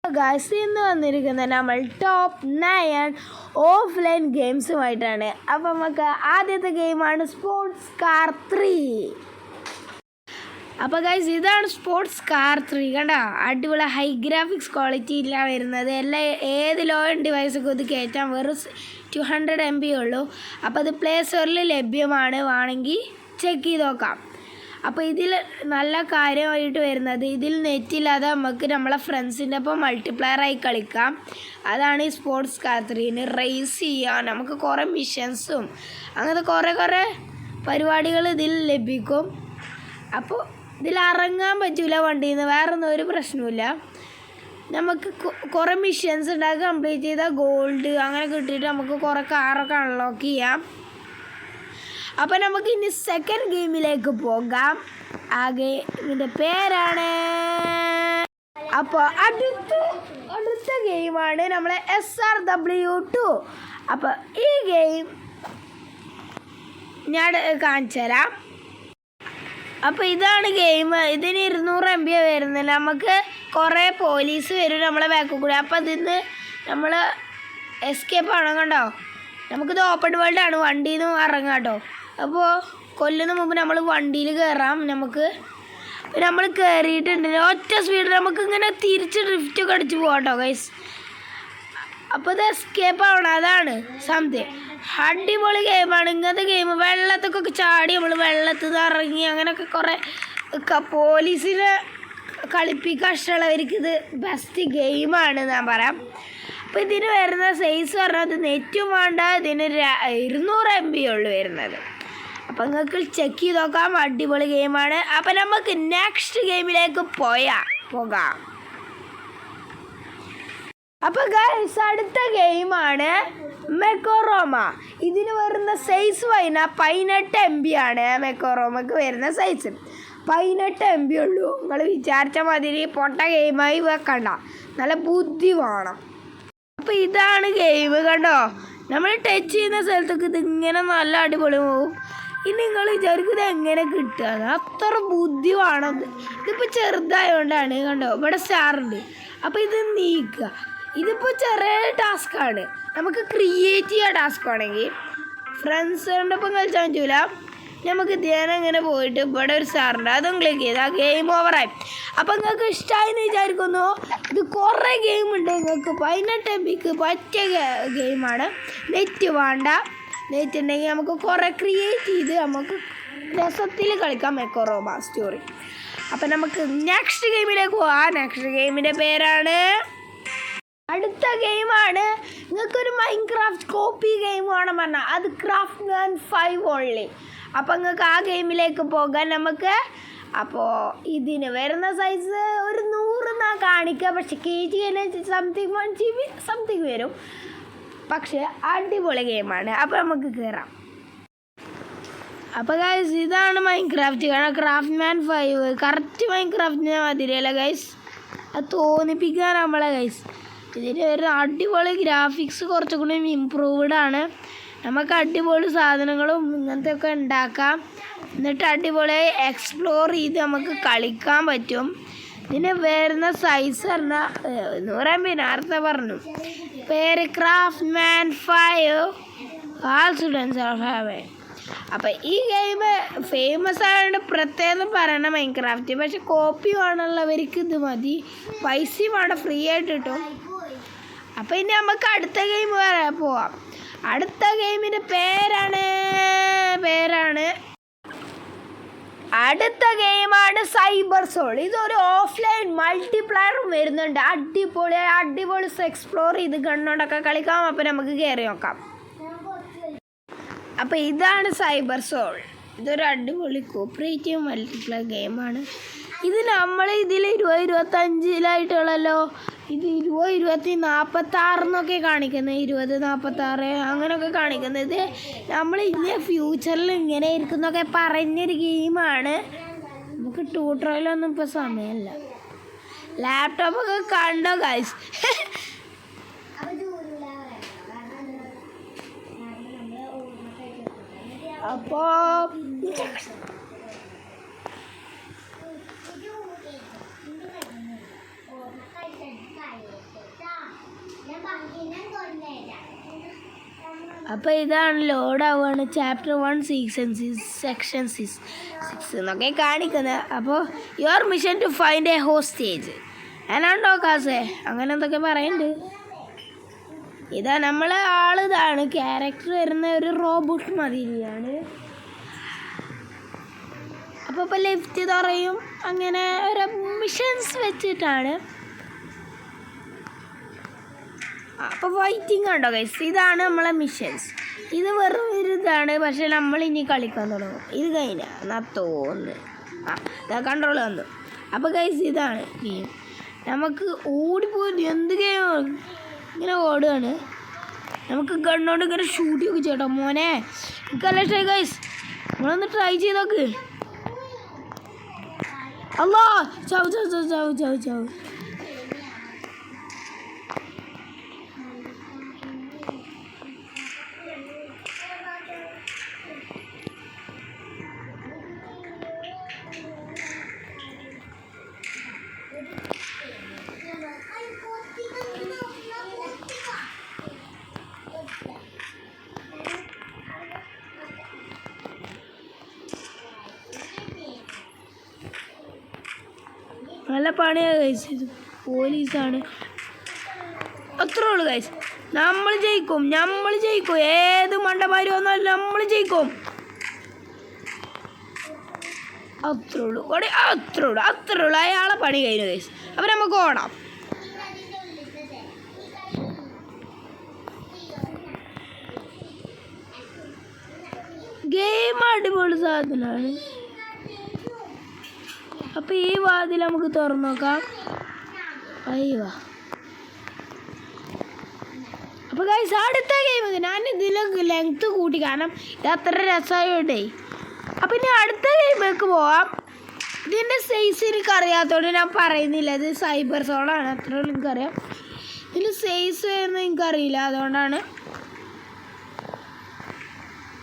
Guys ഇന്ന് വന്നിരിക്കുന്നത് നമ്മൾ ടോപ്പ് 9 ഓഫ്ലൈൻ ഗെയിംസുമായിട്ടാണ്. അപ്പം നമുക്ക് ആദ്യത്തെ ഗെയിമാണ് സ്പോർട്സ് കാർ 3. അപ്പോൾ ഗൈസ് ഇതാണ് സ്പോർട്സ് കാർ 3. കണ്ടോ, അടിപൊളി ഹൈ ഗ്രാഫിക്സ് ക്വാളിറ്റിയിലാണ് വരുന്നത്. ഏത് ലോ എൻഡ് ഡിവൈസൊക്കെ ഇത് കയറ്റാൻ വെറും 200 MB ഉള്ളൂ. അപ്പോൾ അത് പ്ലേ സ്റ്റോറിൽ ലഭ്യമാണ്, വേണമെങ്കിൽ ചെക്ക് ചെയ്ത് നോക്കാം. അപ്പോൾ ഇതിൽ നല്ല കാര്യമായിട്ട് വരുന്നത്, ഇതിൽ നെറ്റില്ലാതെ നമുക്ക് നമ്മളെ ഫ്രണ്ട്സിൻ്റെ ഒപ്പം മൾട്ടിപ്ലെയറായി കളിക്കാം. അതാണ് ഈ സ്പോർട്സ് കാർ 3. റേസ് ചെയ്യാം, നമുക്ക് കുറേ മിഷൻസും അങ്ങനത്തെ കുറേ പരിപാടികൾ ഇതിൽ ലഭിക്കും. അപ്പോൾ ഇതിൽ ഇറങ്ങാൻ പറ്റില്ല വണ്ടിയിൽ നിന്ന്, വേറൊന്നും ഒരു പ്രശ്നമില്ല. നമുക്ക് കുറേ മിഷൻസ് ഉണ്ടാക്കി കംപ്ലീറ്റ് ചെയ്താൽ ഗോൾഡ് അങ്ങനെ കിട്ടിയിട്ട് നമുക്ക് കുറേ കാറൊക്കെ അൺലോക്ക് ചെയ്യാം. അപ്പോൾ നമുക്ക് ഇനി സെക്കൻഡ് ഗെയിമിലേക്ക് പോകാം. ആ ഗെയിമിൻ്റെ പേരാണ്, അപ്പോൾ അടുത്ത ഗെയിമാണ് നമ്മളെ SRW2. അപ്പോൾ ഈ ഗെയിം ഞാൻ കാണിച്ചു തരാം. അപ്പോൾ ഇതാണ് ഗെയിം. ഇതിന് 200 MB വരുന്നില്ല. നമുക്ക് കുറേ പോലീസ് വരും നമ്മളെ ബാക്കിൽ കൂടി. അപ്പോൾ അതിന്ന് നമ്മൾ എസ്കേപ്പ് ആണോ, കണ്ടോ, നമുക്കിത് ഓപ്പൺ വേൾഡ് ആണ്, വണ്ടിയിൽ നിന്ന് ഇറങ്ങാം കേട്ടോ. അപ്പോൾ കൊല്ലുന്ന മുമ്പ് നമ്മൾ വണ്ടിയിൽ കയറാം. നമ്മൾ കയറിയിട്ടുണ്ട്, ഒറ്റ സ്പീഡിൽ നമുക്ക് ഇങ്ങനെ തിരിച്ച് ഡ്രിഫ്റ്റൊക്കെ അടിച്ച് പോകാം കേട്ടോ ഗൈസ്. അപ്പോൾ ഇത് എസ്കേപ്പ് ആവണം, അതാണ് സംതിങ്. അടിപൊളി ഗെയിമാണ്. ഇങ്ങനത്തെ ഗെയിം വെള്ളത്തൊക്കെ ചാടി നമ്മൾ വെള്ളത്തിൽ നിന്ന് ഇറങ്ങി അങ്ങനെയൊക്കെ കുറേ പോലീസിനെ കളിപ്പിക്കാൻ ഇഷ്ടമുള്ളവർക്ക് ഇത് ബെസ്റ്റ് ഗെയിമാണ് ഞാൻ പറയാം. അപ്പോൾ ഇതിന് വരുന്ന സൈസ് പറഞ്ഞത് നെറ്റും വേണ്ട, ഇതിന് 200 MB ഉള്ളു വരുന്നത്. അപ്പോൾ നിങ്ങൾക്ക് ചെക്ക് ചെയ്ത് നോക്കാം, അടിപൊളി ഗെയിമാണ്. അപ്പോൾ നമുക്ക് നെക്സ്റ്റ് ഗെയിമിലേക്ക് പോകാം. അപ്പോൾ ഗൈസ് അടുത്ത ഗെയിമാണ് മെക്കോറോമ. ഇതിന് വരുന്ന സൈസ് 18 MB ആണ്. മെക്കോറോമക്ക് വരുന്ന സൈസ് 18 MB ഉള്ളൂ. നിങ്ങൾ വിചാരിച്ച മാതിരി പൊട്ട ഗെയിമായി വെക്കണ്ട, നല്ല ബുദ്ധി വേണം. അപ്പോൾ ഇതാണ് ഗെയിം, കണ്ടോ, നമ്മൾ ടച്ച് ചെയ്യുന്ന സ്ഥലത്തൊക്കെ ഇതിങ്ങനെ നല്ല അടിപൊളി പോകും. ഇനി നിങ്ങൾ വിചാരിക്കും ഇത് എങ്ങനെ കിട്ടുക, അത്ര ബുദ്ധി വേണം. ഇതിപ്പോൾ ചെറുതായതുകൊണ്ടാണ്, കണ്ടോ ഇവിടെ സ്റ്റാറുണ്ട്. അപ്പോൾ ഇത് നീക്കുക, ഇതിപ്പോൾ ചെറിയ ടാസ്ക്കാണ്. നമുക്ക് ക്രിയേറ്റ് ചെയ്യുക ടാസ്ക് ആണെങ്കിൽ ഫ്രണ്ട്സിൻ്റെ ഒപ്പം കളിച്ചാൽ പറ്റൂല. നമുക്ക് ധ്യാനം ഇങ്ങനെ പോയിട്ട് ഇവിടെ ഒരു സ്റ്റാറുണ്ട്, അതും ക്ലിക്ക് ചെയ്താൽ ഗെയിം ഓവറായി. അപ്പോൾ നിങ്ങൾക്ക് ഇഷ്ടമായെന്ന് വിചാരിക്കുന്നു. ഇത് കുറേ ഗെയിമുണ്ട്, നിങ്ങൾക്ക് 18 MBക്ക് പറ്റിയ ഗെയിമാണ്. നെറ്റ് വേണ്ട, നെറ്റ് ഉണ്ടെങ്കിൽ നമുക്ക് കുറേ ക്രിയേറ്റ് ചെയ്ത് നമുക്ക് രസത്തിൽ കളിക്കാം മെക്കോറോമ സ്റ്റോറി. അപ്പം നമുക്ക് നെക്സ്റ്റ് ഗെയിമിലേക്ക് പോകാം. നെക്സ്റ്റ് ഗെയിമിൻ്റെ പേരാണ്, അടുത്ത ഗെയിമാണ് നിങ്ങൾക്കൊരു മൈൻക്രാഫ്റ്റ് കോപ്പി ഗെയിം വേണം പറഞ്ഞാൽ അത് ക്രാഫ്റ്റ്മാൻ 5 ഓൺലി. അപ്പം നിങ്ങൾക്ക് ആ ഗെയിമിലേക്ക് പോകാൻ നമുക്ക്. അപ്പോൾ ഇതിന് വരുന്ന സൈസ് ഒരു 100 എന്നാ കാണിക്കുക, പക്ഷെ KG സംതിങ് 1 GB സംതിങ് വരും. പക്ഷേ അടിപൊളി ഗെയിമാണ്. അപ്പോൾ നമുക്ക് കയറാം. അപ്പോൾ ഗൈസ് ഇതാണ് മൈൻക്രാഫ്റ്റ്. കാരണം ക്രാഫ്റ്റ്മാൻ 5 കറക്റ്റ് മൈൻക്രാഫ്റ്റിനെ മാതിരിയല്ല ഗൈസ്, അത് തോന്നിപ്പിക്കാൻ നമ്മളെ ഗൈസ്. ഇതിന് ഒരു അടിപൊളി ഗ്രാഫിക്സ് കുറച്ചുകൂടി ഇമ്പ്രൂവ്ഡ് ആണ്. നമുക്ക് അടിപൊളി സാധനങ്ങളും ഇങ്ങനത്തെ ഒക്കെ ഉണ്ടാക്കാം, എന്നിട്ട് അടിപൊളി എക്സ്പ്ലോർ ചെയ്ത് നമുക്ക് കളിക്കാൻ പറ്റും. ഇതിന് വരുന്ന സൈസ് പറഞ്ഞാൽ 100 MB നേരത്തെ പറഞ്ഞു. പേര് craftsman 5 all students of have. അപ്പം ഈ ഗെയിം ഫേമസ് ആയതുകൊണ്ട് പ്രത്യേകം പറയണം മൈൻക്രാഫ്റ്റ്. പക്ഷെ കോപ്പി വേണമുള്ളവർക്ക് ഇത് മതി, പൈസയും അവിടെ ഫ്രീ ആയിട്ട് കിട്ടും. അപ്പം ഇനി നമുക്ക് അടുത്ത ഗെയിം പോവാം. അടുത്ത ഗെയിമിൻ്റെ അടുത്ത ഗെയിമാണ് സൈബർ സോൾ. ഇതൊരു ഓഫ്ലൈൻ മൾട്ടിപ്ലെയറും വരുന്നുണ്ട്. അടിപൊളി എക്സ്പ്ലോർ ചെയ്ത് ഗണ്ണോടൊക്കെ കളിക്കാം. അപ്പം നമുക്ക് കയറി നോക്കാം. അപ്പോൾ ഇതാണ് സൈബർ സോൾ. ഇതൊരു അടിപൊളി കോപ്പറേറ്റീവ് മൾട്ടിപ്ലെയർ ഗെയിമാണ്. ഇത് നമ്മൾ ഇതിൽ 20-25 ഇത് 20-46 എന്നൊക്കെ കാണിക്കുന്നത്, 20-46 അങ്ങനെയൊക്കെ കാണിക്കുന്നത്. നമ്മൾ ഇനി ഫ്യൂച്ചറിൽ ഇങ്ങനെ ഇരിക്കുന്നൊക്കെ പറഞ്ഞൊരു ഗെയിമാണ്. നമുക്ക് ട്യൂട്ടോറിയലൊന്നും ഇപ്പോൾ സമയമില്ല. ലാപ്ടോപ്പൊക്കെ കണ്ടോ ഗൈസ്? അപ്പോൾ അപ്പോൾ ഇതാണ് ലോഡാവുകയാണ് ചാപ്റ്റർ 1 സെക്ഷൻ 6 എന്നൊക്കെ കാണിക്കുന്നത്. അപ്പോൾ your mission to find a hostage ഞാനുണ്ടോ കാസേ അങ്ങനെ എന്തൊക്കെ പറയുന്നുണ്ട്. ഇതാ നമ്മളെ ആളിതാണ് ക്യാരക്ടർ വരുന്ന ഒരു റോബോട്ട് മതിയാണ്. അപ്പോൾ ഇപ്പോൾ ലെഫ്റ്റ് തുറയും അങ്ങനെ ഓരോ മിഷൻസ് വെച്ചിട്ടാണ്. അപ്പോൾ ഫൈറ്റിംഗ് ഉണ്ടോ ഗൈസ്, ഇതാണ് നമ്മളെ മിഷൻസ്. ഇത് വെറും ഒരു ഇതാണ്, പക്ഷെ നമ്മൾ ഇനി കളിക്കാൻ തുടങ്ങും. ഇത് കഴിഞ്ഞ എന്നാ തോന്നുന്നു കൺട്രോൾ വന്നു. അപ്പോൾ ഗൈസ് ഇതാണ് ഗെയിം. നമുക്ക് ഓടിപ്പോയി എന്ത് ഗെയിം ഇങ്ങനെ ഓടുകയാണ്. നമുക്ക് ഗണ്ണോട് ഇങ്ങനെ ഷൂട്ട് ഒക്കെ ചേട്ടോ മോനെ എനിക്കല്ല ഇഷ്ടമായി ഗൈസ്. നമ്മളൊന്ന് ട്രൈ ചെയ്ത് നോക്ക്. അല്ലാ ചാവ് ചാവ് ചാവ് ചാവ് ചാവ് ചാവ്. നല്ല പണിയാണ് ഗൈസ്. ഇത് പോലീസാണ്. അത്രേ ഉള്ളൂ ഗൈസ്. നമ്മൾ ജയിക്കും. ഏത് മണ്ടന്മാരും വന്നാലും നമ്മൾ ജയിക്കും. അത്രേ ഉള്ളൂ. അയാളെ പണി കഴിഞ്ഞു ഗൈസ്. അപ്പം നമുക്ക് ഓടാം. ഗെയിം അടിപൊളി സാധനമാണ്. അപ്പോൾ ഈ വാതിൽ നമുക്ക് തുറന്നു നോക്കാം. അയ്യോ അപ്പോൾ ഗൈസ് അടുത്ത ഗെയിം ഞാൻ ഇതിൽ ലെങ്ത്ത് കൂട്ടി കാരണം ഇത് അത്ര രസമായിട്ടേ. അപ്പം ഇനി അടുത്ത ഗെയിമിലേക്ക് പോവാം. ഇതിൻ്റെ സൈസ് എനിക്കറിയാത്തതുകൊണ്ട് ഞാൻ പറയുന്നില്ല. ഇത് സൈബർ സോളാണ്, അത്ര എനിക്കറിയാം. ഇതിൻ്റെ സൈസ് എന്ന് എനിക്കറിയില്ല, അതുകൊണ്ടാണ്.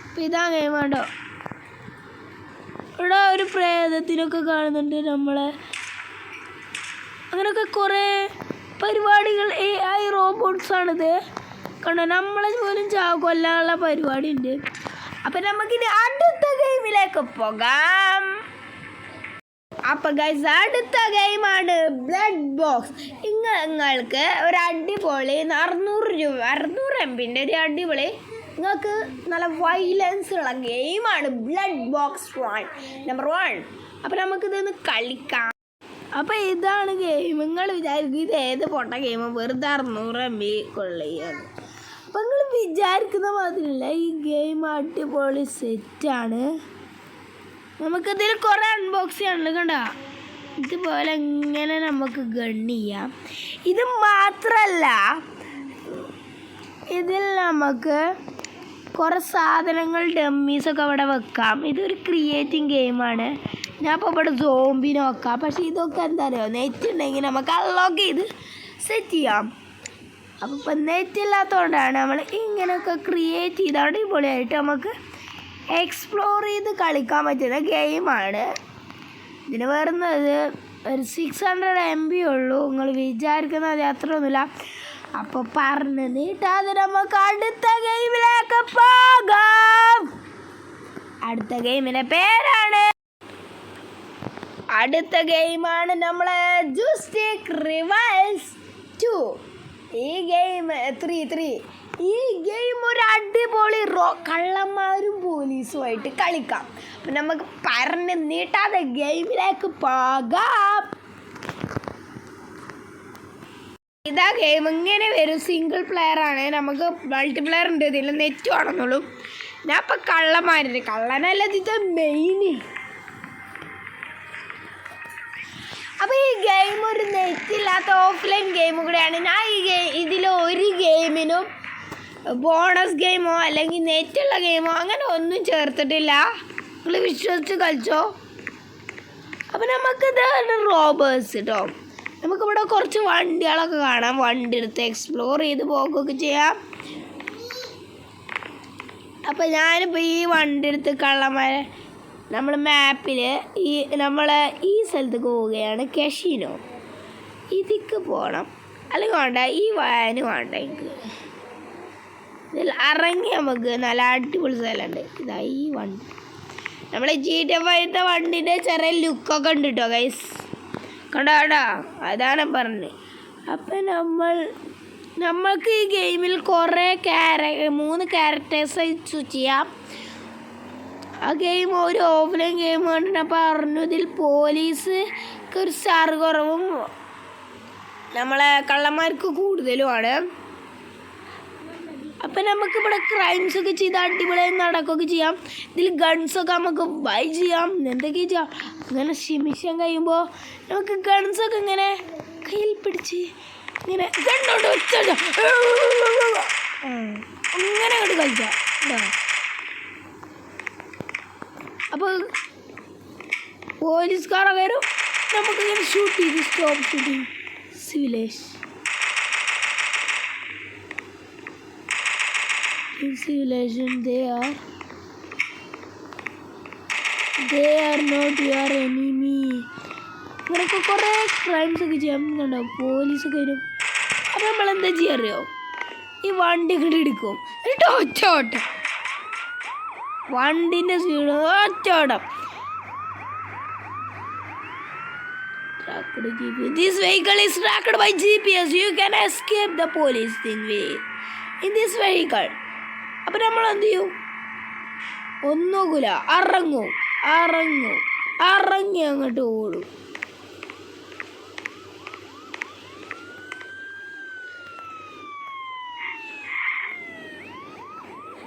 അപ്പം ഇതാ ഗെയിം വേണ്ടോ. ഇവിടെ ഒരു പ്രേതത്തിനൊക്കെ കാണുന്നുണ്ട് നമ്മളെ. അങ്ങനെയൊക്കെ കുറേ പരിപാടികൾ AI റോബോട്ട്സാണിത് കണ്ടോ. നമ്മളെ പോലും കൊല്ലാനുള്ള പരിപാടി ഉണ്ട്. അപ്പം നമുക്കിനി അടുത്ത ഗെയിമിലേക്ക് പോകാം. അപ്പം ഗൈസ് അടുത്ത ഗെയിമാണ് ബ്ലഡ് ബോക്സ്. നിങ്ങൾക്ക് ഒരു അടിപൊളി 600 MB ഒരു അടിപൊളി നിങ്ങൾക്ക് നല്ല വയലൻസ് ഉള്ള ഗെയിമാണ് ബ്ലഡ് ബോക്സ് നമ്പർ 1. അപ്പോൾ നമുക്കിതൊന്ന് കളിക്കാം. അപ്പോൾ ഇതാണ് ഗെയിം. നിങ്ങൾ വിചാരിക്കും ഇത് ഏത് പൊട്ട ഗെയിം, വെറുതെ 600 MB കൊള്ളിയാണ്. അപ്പോൾ നിങ്ങൾ വിചാരിക്കുന്ന മാതിരില്ല, ഈ ഗെയിം അടിപൊളി സെറ്റാണ്. നമുക്കിതിൽ കുറേ അൺബോക്സ് ചെയ്യാനുണ്ട് കണ്ടോ. ഇതുപോലെ ഇങ്ങനെ നമുക്ക് ഗൺ ചെയ്യാം. ഇത് മാത്രമല്ല ഇതിൽ നമുക്ക് കുറേ സാധനങ്ങൾ ഡമ്മീസൊക്കെ അവിടെ വെക്കാം. ഇതൊരു ക്രിയേറ്റിംഗ് ഗെയിമാണ്. ഞാൻ ഇപ്പോൾ ഇവിടെ സോംബിനെ വെക്കാം. പക്ഷേ ഇതൊക്കെ എന്താ അറിയുമോ, നെറ്റ് ഉണ്ടെങ്കിൽ നമുക്ക് അൺലോക്ക് ചെയ്ത് സെറ്റ് ചെയ്യാം. അപ്പോൾ ഇപ്പം നെറ്റ് ഇല്ലാത്തതുകൊണ്ടാണ് നമ്മൾ ഇങ്ങനെയൊക്കെ ക്രിയേറ്റ് ചെയ്ത് അടിപൊളിയായിട്ട് നമുക്ക് എക്സ്പ്ലോർ ചെയ്ത് കളിക്കാൻ പറ്റുന്ന ഗെയിമാണ്. ഇതിന് വരുന്നത് ഒരു 600 MB ഉള്ളൂ. നിങ്ങൾ വിചാരിക്കുന്നത് അത്രയൊന്നുമില്ല. അപ്പോൾ പറഞ്ഞ് നീട്ടാതെ നമുക്ക് അടുത്ത ഗെയിമിലേക്ക് പോകാം. അടുത്ത ഗെയിമിൻ്റെ പേരാണ് നമ്മളെ ജൂസ്റ്റിക് റിവൈൽസ് 2. ഈ ഗെയിം 3 ഈ ഗെയിം ഒരു അടിപൊളി കള്ളന്മാരും പോലീസുമായിട്ട് കളിക്കാം. അപ്പം നമുക്ക് പറഞ്ഞ് നീട്ടാതെ ഗെയിമിലേക്ക് പോകാം. ഇതാ ഗെയിം ഇങ്ങനെ വരും. സിംഗിൾ പ്ലെയറാണ്. നമുക്ക് മൾട്ടിപ്ലെയർ ഉണ്ട്. ഇതിൽ നെറ്റ് വേണമെന്നുള്ളൂ. ഞാൻ ഇപ്പം കള്ളനല്ല ഇത് മെയിൻ. അപ്പോൾ ഈ ഗെയിം ഒരു നെറ്റില്ലാത്ത ഓഫ്ലൈൻ ഗെയിം കൂടെയാണ്. ഞാൻ ഇതിൽ ഒരു ഗെയിമിനും ബോണസ് ഗെയിമോ അല്ലെങ്കിൽ നെറ്റുള്ള ഗെയിമോ അങ്ങനെ ഒന്നും ചേർത്തിട്ടില്ല. നിങ്ങൾ വിശ്വസിച്ച് കളിച്ചോ. അപ്പോൾ നമുക്കിതാണ് റോബേഴ്സ് കേട്ടോ. നമുക്കിവിടെ കുറച്ച് വണ്ടികളൊക്കെ കാണാം. വണ്ടി എടുത്ത് എക്സ്പ്ലോർ ചെയ്ത് പോകുകയൊക്കെ ചെയ്യാം. അപ്പോൾ ഞാനിപ്പോൾ ഈ വണ്ടി എടുത്ത് കള്ളന്മാരെ നമ്മൾ മാപ്പിൽ ഈ സ്ഥലത്തേക്ക് പോവുകയാണ്. കെഷിനോ ഇതിക്ക് പോകണം. അല്ലെങ്കിൽ വേണ്ട, ഈ വാന് വേണ്ട എനിക്ക്. ഇതിൽ ഇറങ്ങി നമുക്ക് നല്ല അടിപൊളി സ്ഥലമുണ്ട്. ഇതായി ഈ വണ്ടി, നമ്മളെ GTA 5 വണ്ടിൻ്റെ ചെറിയ ലുക്കൊക്കെ ഉണ്ട് കേട്ടോ ഗൈസ്. കണ്ടോ അതാണ് പറഞ്ഞത്. അപ്പം നമ്മൾക്ക് ഈ ഗെയിമിൽ കുറേ 3 ക്യാരക്ടേഴ്സ് ചൂസ് ചെയ്യാം. ആ ഗെയിം ഒരു ഓഫ്ലൈൻ ഗെയിം കണ്ടിട്ട് പറഞ്ഞു ഇതിൽ പോലീസ്ക്ക് ഒരു സ്റ്റാർ കുറവും നമ്മളെ കള്ളന്മാർക്ക് കൂടുതലുമാണ്. അപ്പം നമുക്കിവിടെ ക്രൈംസൊക്കെ ചെയ്ത് അടിപൊളിയായി നടക്കുകയൊക്കെ ചെയ്യാം. ഇതിൽ ഗൺസൊക്കെ നമുക്ക് ബൈ ചെയ്യാം, എന്തൊക്കെ ചെയ്യാം. അങ്ങനെ മിഷൻ കഴിയുമ്പോൾ നമുക്ക് ഗൺസൊക്കെ ഇങ്ങനെ കയ്യിൽ പിടിച്ച് ഇങ്ങനെ ഗണ്ണോട്ട് വെച്ചാൽ അങ്ങനെ അങ്ങോട്ട് കളിക്കാം. അപ്പോൾ പോലീസുകാരൊക്കെ വരും, നമുക്കിങ്ങനെ ഷൂട്ട് ചെയ്ത് stop shooting civilization. In civilization they are not your enemy. ഇങ്ങനൊക്കെ കുറേ ക്രൈംസ് ഒക്കെ ചെയ്യാൻ ഉണ്ടാവും. പോലീസൊക്കെ വരും. അപ്പം നമ്മളെന്താ ചെയ്യാറിയോ, ഈ വണ്ടി ഇങ്ങോട്ട് എടുക്കും, എന്നിട്ട് ഒറ്റ ഓട്ടം, വണ്ടിൻ്റെ സ്പീഡ് ഒറ്റ ഓട്ടം. This vehicle is tracked by GPS. You can escape the police in this vehicle. അപ്പം നമ്മൾ എന്ത് ചെയ്യും, ഒന്നുകൂല ഇറങ്ങി അങ്ങോട്ട് ഓടും.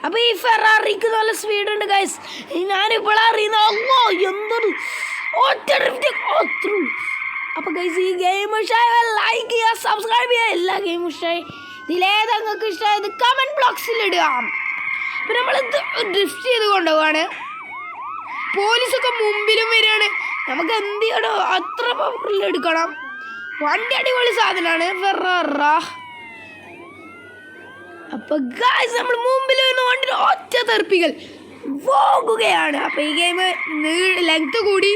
അപ്പം ഈ ഫെറാറിക്ക് നല്ല സ്പീഡുണ്ട് ഗൈസ്. ഞാനിപ്പോൾ അറിയുന്ന എന്തൊരു ഒറ്റ. അപ്പം ഗൈസ് ഈ ഗെയിം ഇഷ്ടമായ ലൈക്ക് ചെയ്യുക, സബ്സ്ക്രൈബ് ചെയ്യുക. എല്ലാ ഗെയിമും ഇഷ്ടമായി ഇതിലേത് നിങ്ങൾക്ക് ഇഷ്ടമായത് കമൻറ്റ് ബോക്സിലിടുക. അപ്പം നമ്മളിത് ഡ്രിഫ്റ്റ് ചെയ്ത് കൊണ്ടുപോവാണ്. പോലീസൊക്കെ മുമ്പിലും വരികയാണ്. നമുക്ക് എന്ത് ചെയ്യണം, അത്ര പവറിൽ എടുക്കണം. വണ്ടി അടിപൊളി സാധനമാണ് ഫെറാറ. അപ്പം ഗൈസ് നമ്മൾ മുമ്പിൽ വരുന്ന വണ്ടി ഒറ്റ തെറിപ്പിക്കൽ പോകുകയാണ്. അപ്പം ഈ ഗെയിം ലെങ്ത് കൂടി.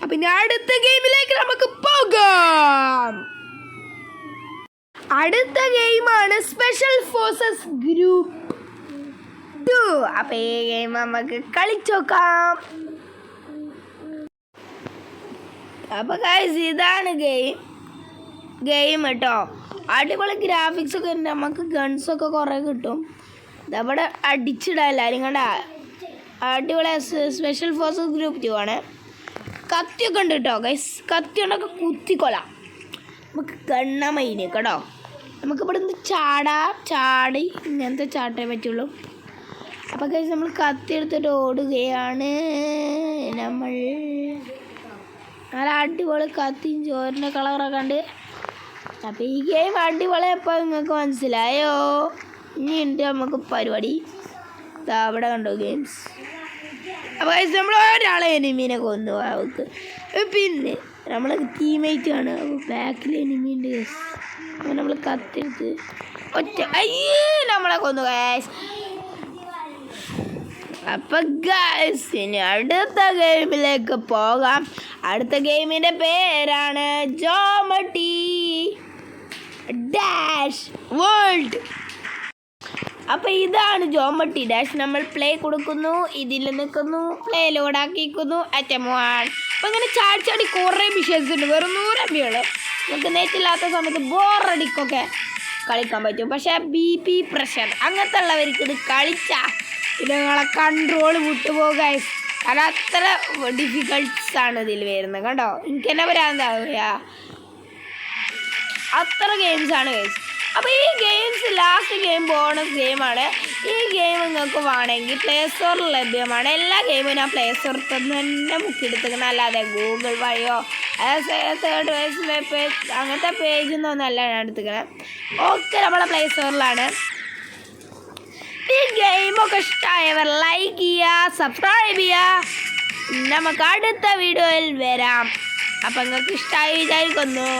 അപ്പം ഇനി അടുത്ത ഗെയിമിലേക്ക് നമുക്ക് പോകാം. അടുത്ത ഗെയിമാണ് സ്പെഷ്യൽ ഫോഴ്സസ് ഗ്രൂപ്പ് 2. അപ്പം ഈ ഗെയിം നമുക്ക് കളിച്ചോക്കാം. അപ്പം ഗൈസ് ഇതാണ് ഗെയിം കേട്ടോ. അടിപൊളി ഗ്രാഫിക്സ് ഒക്കെ ഉണ്ട്. നമുക്ക് ഗൺസൊക്കെ കുറേ കിട്ടും. ഇതവിടെ അടിച്ചിടാം എല്ലാവരും കണ്ട. അടിപൊളി സ്പെഷ്യൽ ഫോഴ്സസ് ഗ്രൂപ്പ് 2 ആണ്. കത്തിയൊക്കെ ഉണ്ട് കേട്ടോ ഗൈസ്. കത്തി കൊണ്ടൊക്കെ കുത്തിക്കൊള്ളാം. നമുക്ക് ഗണ്ണ മൈന് കേട്ടോ. നമുക്കിവിടെ നിന്ന് ചാടി ഇങ്ങനത്തെ ചാട്ടേ പറ്റുള്ളൂ. അപ്പോൾ ഗൈസ് നമ്മൾ കത്തി എടുത്തിട്ട് ഓടുകയാണ്. നമ്മൾ നല്ല അടിപൊളി കത്തിയും ചോറിൻ്റെ കളറൊക്കെ ഉണ്ട്. അപ്പോൾ ഈ ഗെയിം അടിപൊളിയപ്പോൾ നിങ്ങൾക്ക് മനസ്സിലായോ? ഇനി ഉണ്ട് നമുക്ക് പരിപാടി. അവിടെ കണ്ടോ ഗെയിംസ്. അപ്പോൾ ഗൈസ് നമ്മൾ ഒരാളെ എനിമീനെ കൊന്നു അവർക്ക്. പിന്നെ നമ്മൾ ടീമേറ്റ് ആണ്. ബാക്കിൽ എനിമി ഉണ്ട് ഗൈസ്. അപ്പോൾ നമ്മൾ കത്തെടുത്ത് നമ്മളെ കൊന്നു ഗൈസ്. അപ്പം ഗൈസ് ഇനി അടുത്ത ഗെയിമിലേക്ക് പോകാം. അടുത്ത ഗെയിമിൻ്റെ പേരാണ് ജോമട്രി ഡാഷ് വേൾഡ്. അപ്പം ഇതാണ് ജോമട്രി ഡാഷ്. നമ്മൾ പ്ലേ കൊടുക്കുന്നു, ഇതിൽ നിൽക്കുന്നു, പ്ലേ ലോഡാക്കിക്കുന്നു, അറ്റമാണ്. അപ്പം ഇങ്ങനെ ചാടി കുറേ മിഷൻസ് ഉണ്ട്. വെറും 100 MB. നമുക്ക് നെറ്റില്ലാത്ത സമയത്ത് ബോറടിക്കൊക്കെ കളിക്കാൻ പറ്റും. പക്ഷേ BP പ്രഷർ അങ്ങനത്തെ ഉള്ളവർക്ക് ഇത് കളിച്ചാൽ ഇത് നിങ്ങളെ കൺട്രോൾ വിട്ടുപോകുക. കാരണം അത്ര ഡിഫിക്കൽട്ട്സാണ് ഇതിൽ വരുന്നത് കേട്ടോ. എനിക്ക് തന്നെ പറയാൻ അത്ര ഗെയിംസാണ് ഗെയിംസ്. അപ്പോൾ ഈ ഗെയിംസ് ലാസ്റ്റ് ഗെയിം ബോണസ് ഗെയിമാണ്. ഈ ഗെയിം നിങ്ങൾക്ക് വേണമെങ്കിൽ പ്ലേ സ്റ്റോറിൽ ലഭ്യമാണ്. എല്ലാ ഗെയിമും ഞാൻ പ്ലേ സ്റ്റോറിൽ തന്നെ മുക്കിയെടുത്തിരിക്കണം. അല്ലാതെ ഗൂഗിൾ വഴിയോ തേർഡ് പേജ് അങ്ങനത്തെ പേജൊന്നല്ല ഞാൻ എടുത്തിരിക്കണം. ഒക്കെ നമ്മളെ പ്ലേ സ്റ്റോറിലാണ്. ഈ ഗെയിമൊക്കെ ഇഷ്ടമായവർ ലൈക്ക് ചെയ്യുക, സബ്സ്ക്രൈബ് ചെയ്യുക. നമുക്ക് അടുത്ത വീഡിയോയിൽ വരാം. അപ്പം നിങ്ങൾക്ക് ഇഷ്ടമായി വിചാരിക്കുന്നു.